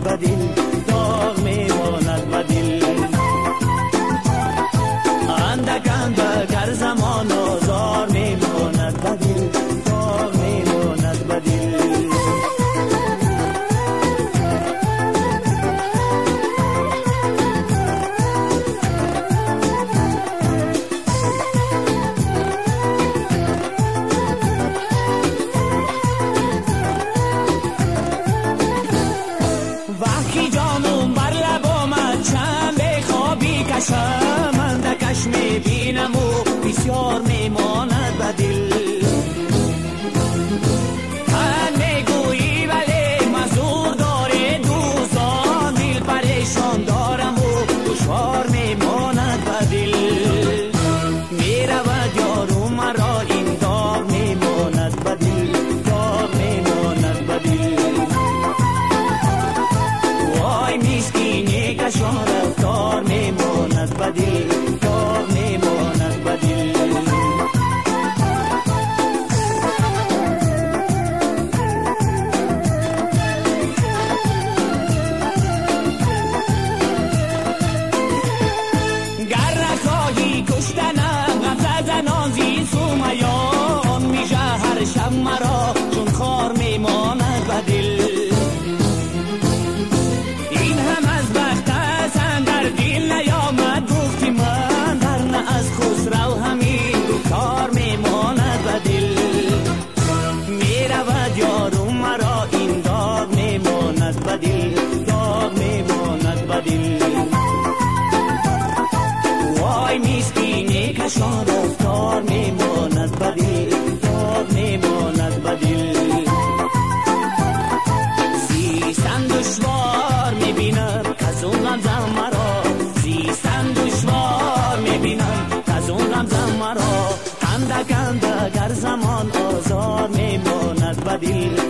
به دل، داغ میماند به دل. اندک اندک هر زمان آزار میماند به دل، داغ میماند به دل. وقتی جانم بر لب آمد چند به خوابی کشم، اندکش میبینم و بسیار میماند به دل. من میگویی ولی مزور داره دوستان، دل پریشان دارم و دشوار میماند به دل. میرود یارو مرا این داغ میماند به دل، داغ میماند به دل. وای مسکینی کشان رفتار میماند به دل، داغ میماند به دل. گر نخواهی کشتنم غم زدنان زی سومیان، میشه هر شب مرا چون خار میماند به دل. این هم از بخت است در دل نیامد بخت من، ورنه از خسرو همین دو کار میماند به دل. میرود یارو مرا این داغ میماند به دل، داغ میماند به دل. وای مسکینی کشان رفتار میماند به دل، داغ میماند به دل. زیستن دشوار میبینم کز اون غمزم مرا، زیستن دشوار میبینم کز اون غمزم مرا. اندک اندک هر زمان آزار میماند به دل،